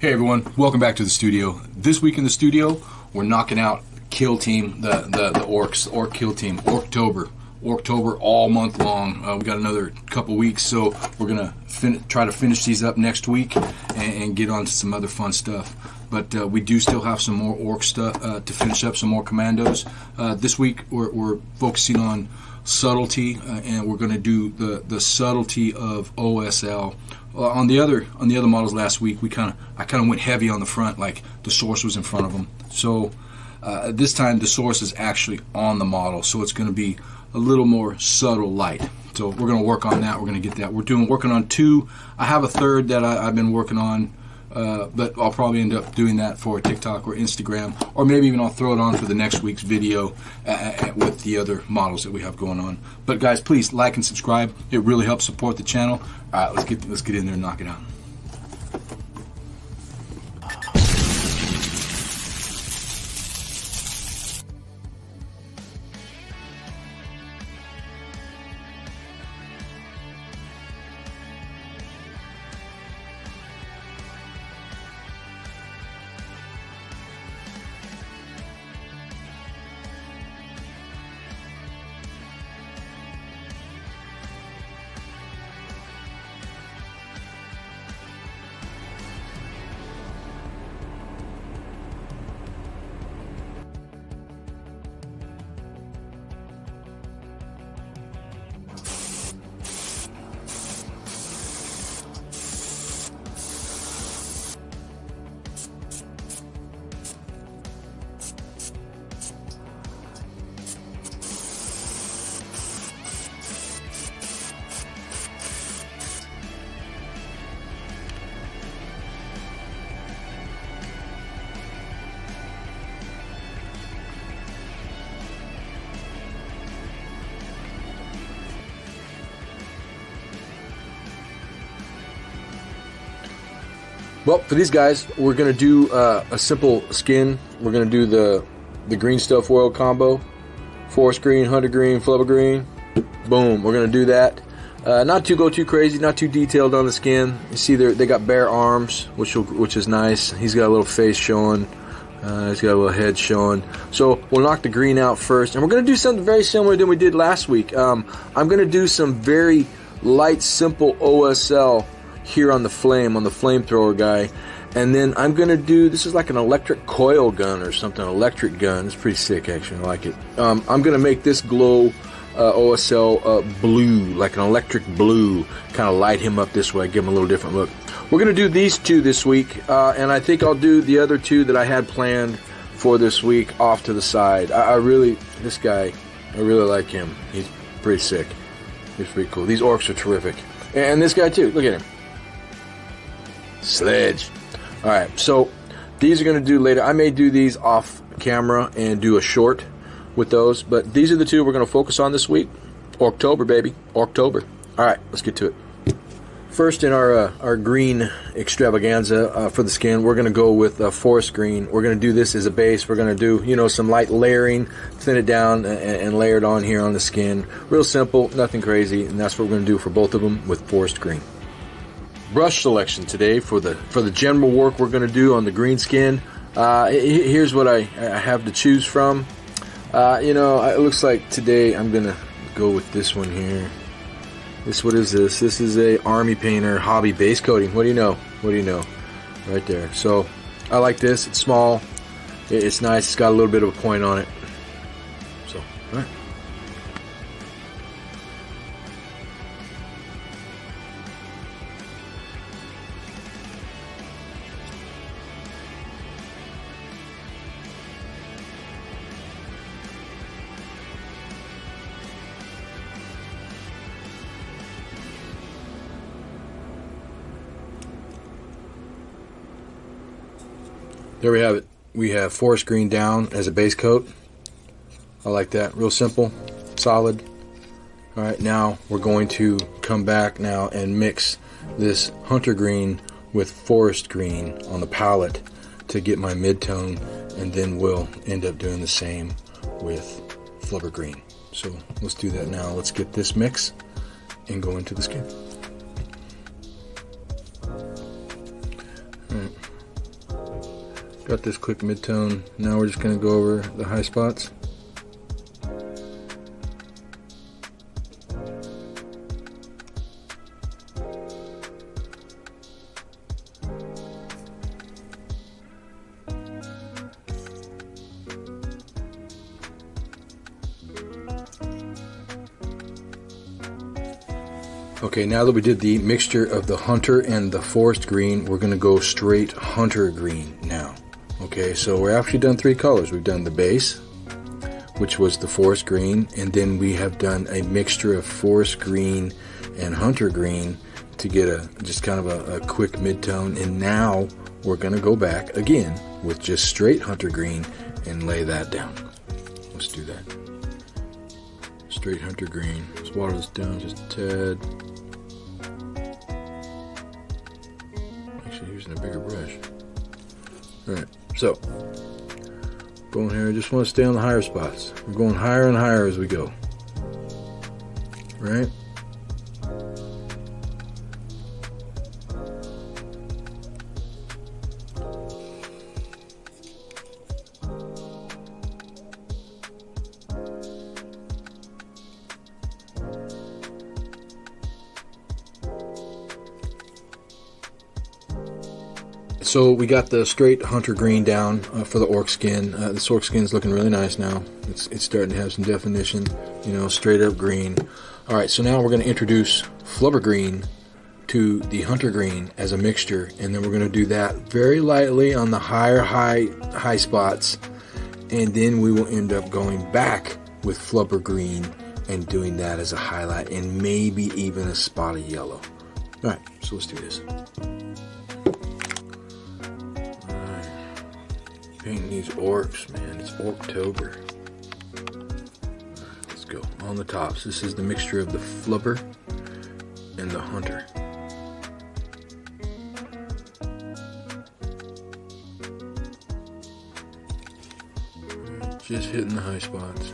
Hey everyone, welcome back to the studio. This week in the studio, we're knocking out kill team, the orcs, orc kill team, Orktober all month long. We got another couple weeks, so we're gonna try to finish these up next week and get on to some other fun stuff. But we do still have some more orc stuff to finish up, some more commandos. This week we're focusing on subtlety, and we're going to do the subtlety of OSL. On the other models last week, I kind of went heavy on the front, like the source was in front of them. So this time the source is actually on the model, so it's going to be a little more subtle light. So we're going to work on that. We're going to get that. Working on two. I have a third that I've been working on. But I'll probably end up doing that for TikTok or Instagram, or maybe even I'll throw it on for the next week's video with the other models that we have going on. But guys, please like and subscribe. It really helps support the channel. All right, let's get in there and knock it out. Well, for these guys, we're going to do a simple skin. We're going to do the green stuff oil combo. Forest green, hunter green, flubber green. Boom, we're going to do that. Not to go too crazy, not too detailed on the skin. You see they got bare arms, which is nice. He's got a little face showing. He's got a little head showing. So we'll knock the green out first. And we're going to do something very similar than we did last week. I'm going to do some very light, simple OSL here on the flamethrower guy, and then I'm gonna do, this is like an electric coil gun or something, electric gun. It's pretty sick actually, I like it. I'm gonna make this glow OSL blue, like an electric blue, kind of light him up this way, give him a little different look. We're gonna do these two this week, and I think I'll do the other two that I had planned for this week off to the side. This guy, I really like him. He's pretty sick. He's pretty cool. These orcs are terrific. And this guy too, look at him. Sledge. Alright, so these are going to do later. I may do these off camera and do a short with those, but these are the two we're going to focus on this week. Orktober, baby. Orktober. Alright, let's get to it. First, in our green extravaganza for the skin, we're going to go with forest green. We're going to do this as a base. We're going to do, some light layering, thin it down, and layer it on here on the skin. Real simple, nothing crazy, and that's what we're going to do for both of them with forest green. Brush selection today for the general work we're going to do on the green skin. Here's what I have to choose from. It looks like today I'm going to go with this one here. What is this? This is a Army Painter Hobby Base Coating. What do you know? Right there. So I like this. It's small. It's nice. It's got a little bit of a point on it. So, all right. There we have it. We have forest green down as a base coat. I like that. Real simple, solid. All right, now we're going to come back now and mix this hunter green with forest green on the palette to get my mid-tone, and then we'll end up doing the same with flubber green. So let's do that now. Let's get this mix and go into the skin. All right. Got this quick mid-tone. Now we're just going to go over the high spots. Okay, now that we did the mixture of the hunter and the forest green, we're going to go straight hunter green now. Okay, so we're actually done 3 colors. We've done the base, which was the forest green, and then we have done a mixture of forest green and hunter green to get just kind of a quick mid-tone. And now we're going to go back again with just straight hunter green and lay that down. Let's do that. Straight hunter green. Let's water this down just a tad. Actually, using a bigger brush. Alright, so going here, I just want to stay on the higher spots. We're going higher and higher as we go. Right? So we got the straight hunter green down for the orc skin. This orc skin is looking really nice now. It's starting to have some definition, you know, straight up green. All right, so now we're going to introduce flubber green to the hunter green as a mixture, and then we're going to do that very lightly on the high spots, and then we will end up going back with flubber green and doing that as a highlight, and maybe even a spot of yellow. All right, so let's do this. Painting these orcs, man. It's Orktober. Alright, let's go. On the tops, this is the mixture of the flubber and the hunter. Just hitting the high spots.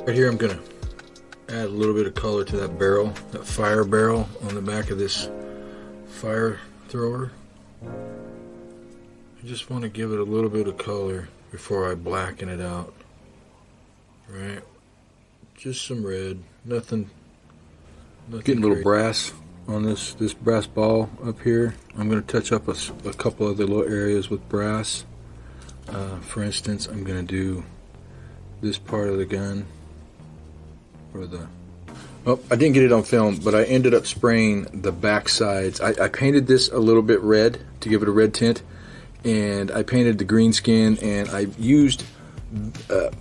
Right here I'm going to add a little bit of color to that barrel, that fire barrel on the back of this fire thrower. I just want to give it a little bit of color before I blacken it out. Right? Just some red, nothing getting a little brass on this brass ball up here. I'm going to touch up a couple other little areas with brass. For instance, I'm going to do this part of the gun. Oh, I didn't get it on film, but I ended up spraying the back sides. I painted this a little bit red to give it a red tint, and I painted the green skin, and I used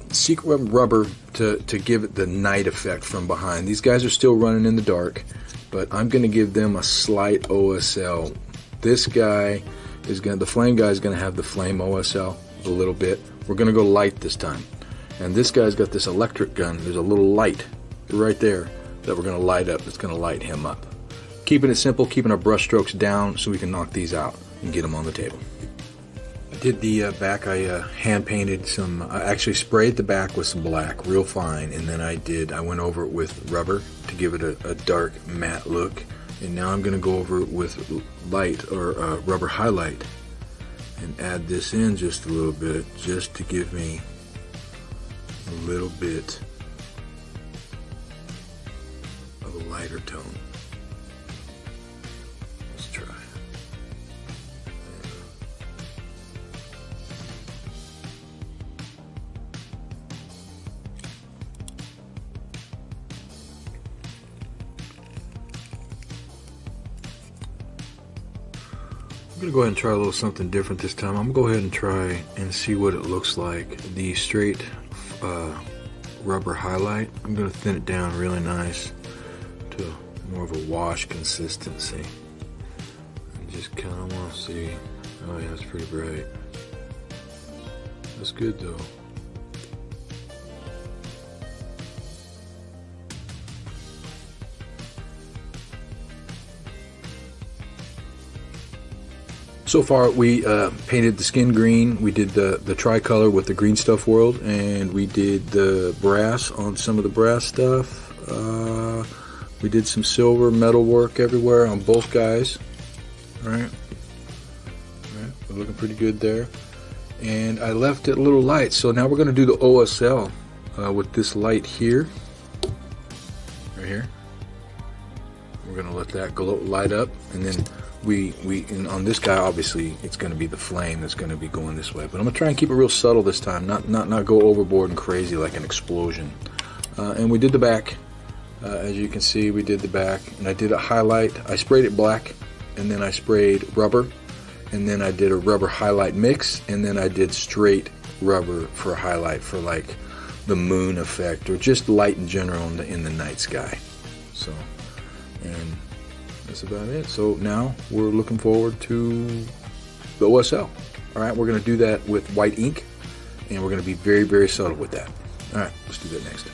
secret rubber to give it the night effect from behind. These guys are still running in the dark, but I'm going to give them a slight OSL. This guy is going to, the flame guy is going to have the flame OSL a little bit. We're going to go light this time. And this guy's got this electric gun. There's a little light right there that we're going to light up. That's going to light him up. Keeping it simple, keeping our brush strokes down so we can knock these out and get them on the table. I did the back. I hand painted some. I actually sprayed the back with some black real fine, and then I went over it with rubber to give it a dark matte look. And now I'm going to go over it with light or rubber highlight and add this in just a little bit, just to give me a little bit of a lighter tone. Let's try. I'm going to go ahead and try a little something different this time. I'm going to go ahead and try and see what it looks like. The straight rubber highlight, I'm going to thin it down really nice to more of a wash consistency. I just kind of want to see. Oh yeah, it's pretty bright. That's good though. So far, we painted the skin green. We did the tricolor with the green stuff world, and we did the brass on some of the brass stuff. We did some silver metal work everywhere on both guys. All right, we're looking pretty good there. And I left it a little light, so now we're going to do the OSL with this light here, right here. We're going to let that glow, light up, and then and on this guy, obviously, it's going to be the flame that's going to be going this way. But I'm going to try and keep it real subtle this time, not go overboard and crazy like an explosion. And we did the back. As you can see, we did the back. And I did a highlight. I sprayed it black, and then I sprayed rubber. And then I did a rubber highlight mix. And then I did straight rubber for a highlight for like the moon effect, or just light in general in the night sky. So, and that's about it. So now we're looking forward to the OSL. All right, we're going to do that with white ink, and we're going to be very, very subtle with that. All right, let's do that next.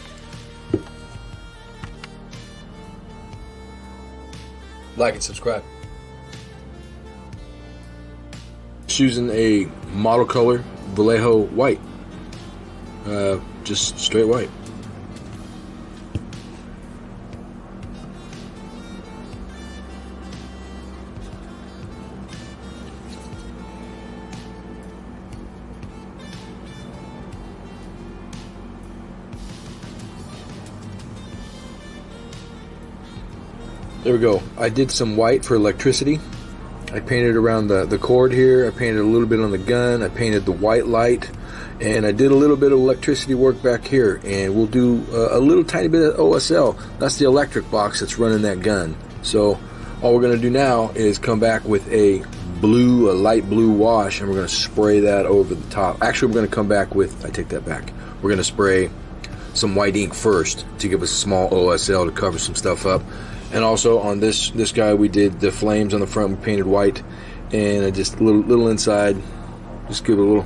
Like and subscribe. Just using a model color Vallejo white, just straight white. There we go. I did some white for electricity. I painted around the cord here. I painted a little bit on the gun. I painted the white light. And I did a little bit of electricity work back here. And we'll do a little tiny bit of OSL. That's the electric box that's running that gun. So all we're going to do now is come back with a light blue wash. And we're going to spray that over the top. Actually, we're going to come back with, I take that back. We're going to spray some white ink first to give us a small OSL to cover some stuff up. And also on this guy, we did the flames on the front. We painted white, and I just little inside, just give it a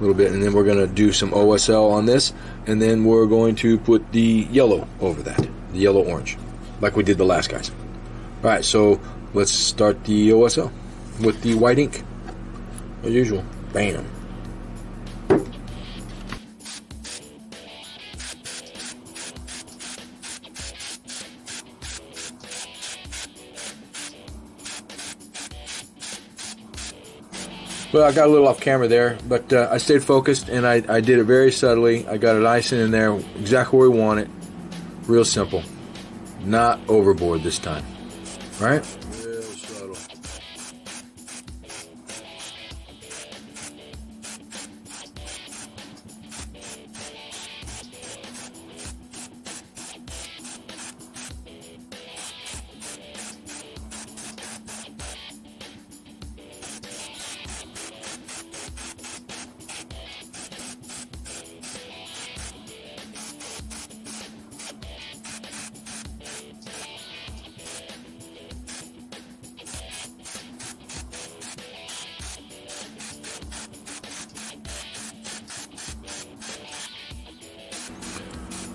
little bit, and then we're gonna do some OSL on this, and then we're going to put the yellow over that, the yellow orange, like we did the last guys. All right, so let's start the OSL with the white ink, as usual. Bam. Well, I got a little off camera there, but I stayed focused, and I did it very subtly. I got it icing in there exactly where we want it. Real simple. Not overboard this time. All right? Real subtle.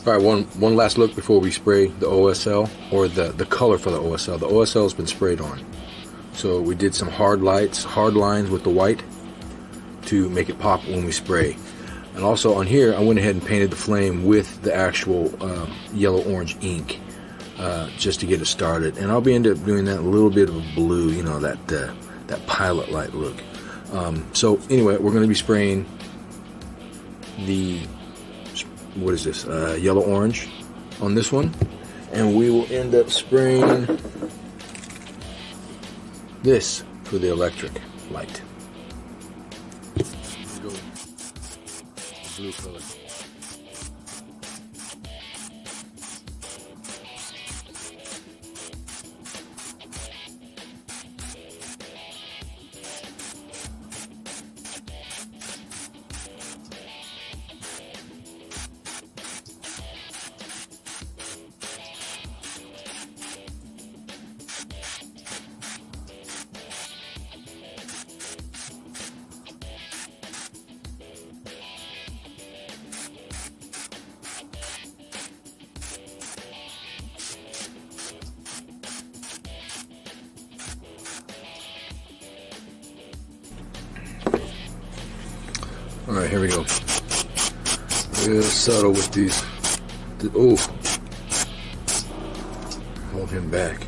All right, one last look before we spray the OSL, or the color for the OSL. The OSL has been sprayed on. So we did some hard lines with the white to make it pop when we spray. And also on here, I went ahead and painted the flame with the actual yellow-orange ink just to get it started. And I'll end up doing that a little bit of a blue, you know, that pilot light look. So anyway, we're going to be spraying the, what is this, yellow-orange on this one. And we will end up spraying this for the electric light. Let's go. Blue color. Alright, here we go. Real subtle with these. Oh. Hold him back.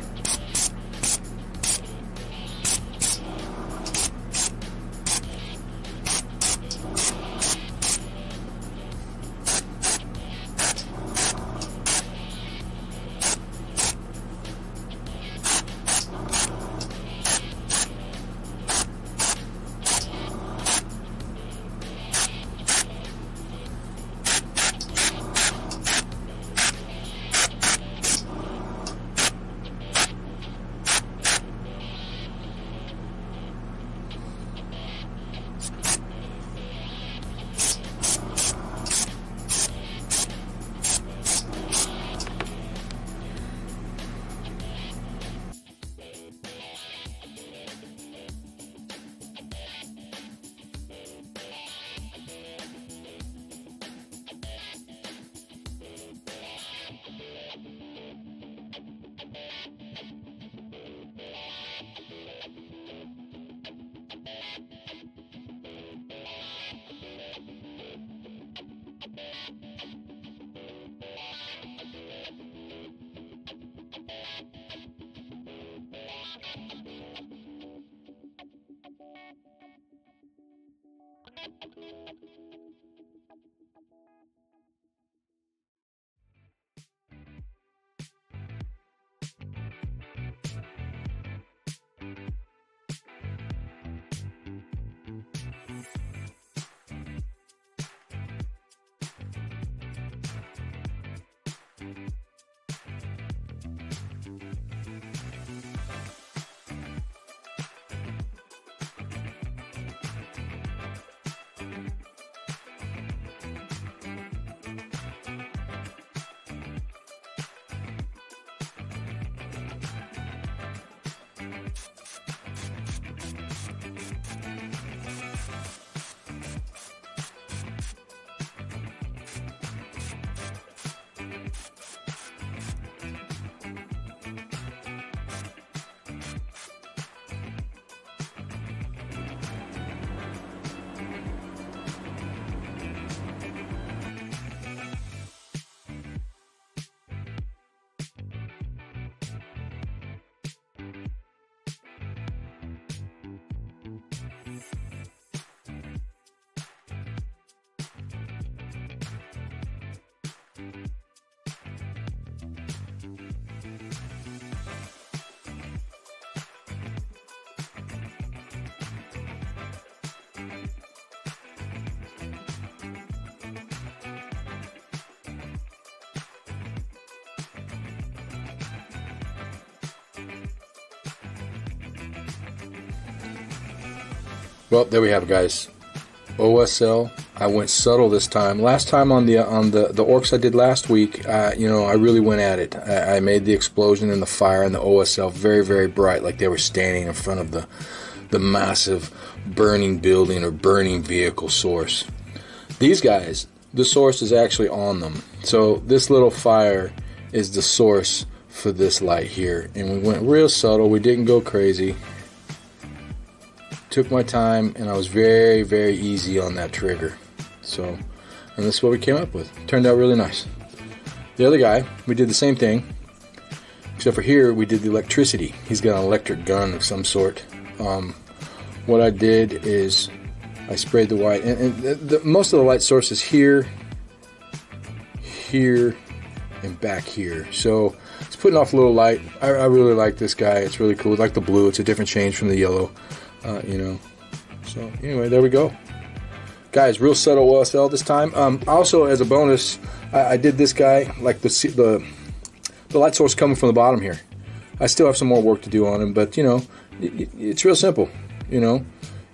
Well, there we have it, guys. OSL. I went subtle this time. Last time on the orcs I did last week, you know, I really went at it. I made the explosion and the fire and the OSL very, very bright, like they were standing in front of the massive burning building or burning vehicle source. These guys, the source is actually on them. So this little fire is the source for this light here. And we went real subtle. We didn't go crazy. Took my time, and I was very, very easy on that trigger. So, and this is what we came up with. Turned out really nice. The other guy, we did the same thing, except for here we did the electricity. He's got an electric gun of some sort. What I did is I sprayed the white, and most of the light source is here, here, and back here. So it's putting off a little light. I really like this guy. It's really cool. I like the blue. It's a different change from the yellow. You know, so anyway, there we go, guys. Real subtle OSL this time. Also, as a bonus, I did this guy like the light source coming from the bottom here. I still have some more work to do on him, but you know, it's real simple. You know,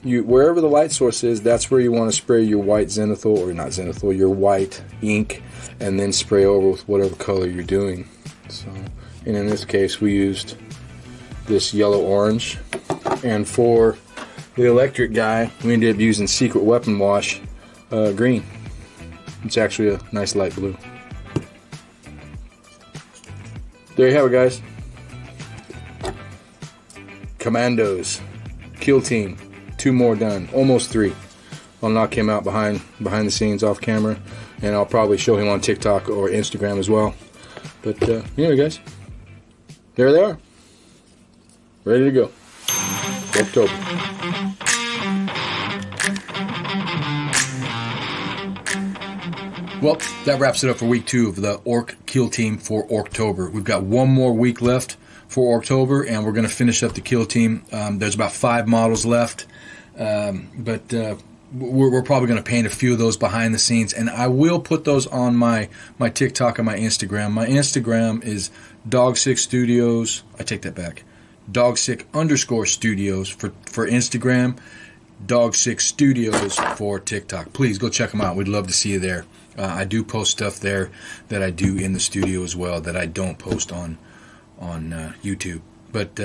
wherever the light source is, that's where you want to spray your white zenithal, or not zenithal, your white ink, and then spray over with whatever color you're doing. So, and in this case, we used this yellow orange. And for the electric guy, we ended up using Secret Weapon Wash green. It's actually a nice light blue. There you have it, guys. Commandos. Kill team. 2 more done. Almost 3. I'll knock him out behind the scenes off camera, and I'll probably show him on TikTok or Instagram as well. But anyway, guys, there they are, ready to go. Orktober. Well, that wraps it up for week 2 of the Ork Kill Team for Orktober. We've got one more week left for Orktober, and we're going to finish up the Kill Team. There's about 5 models left, but we're probably going to paint a few of those behind the scenes, and I will put those on my TikTok and my Instagram. My Instagram is Dog6 Studios. I take that back. Dog6_studios for Instagram. Dog6 Studios for TikTok. Please go check them out. We'd love to see you there. I do post stuff there that I do in the studio as well that I don't post on YouTube. But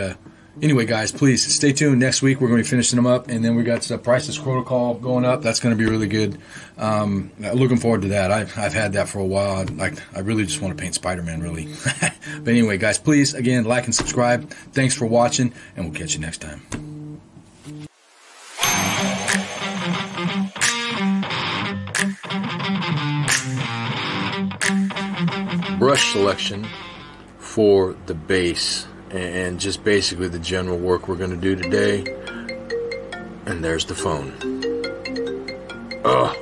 anyway, guys, please stay tuned. Next week we're going to be finishing them up, and then we got the Priceless Protocol going up. That's going to be really good. Looking forward to that. I've had that for a while. I really just want to paint Spider-Man, really. But anyway, guys, please, again, like and subscribe. Thanks for watching, and we'll catch you next time. Brush selection for the base and just basically the general work we're going to do today. And there's the phone. Ugh.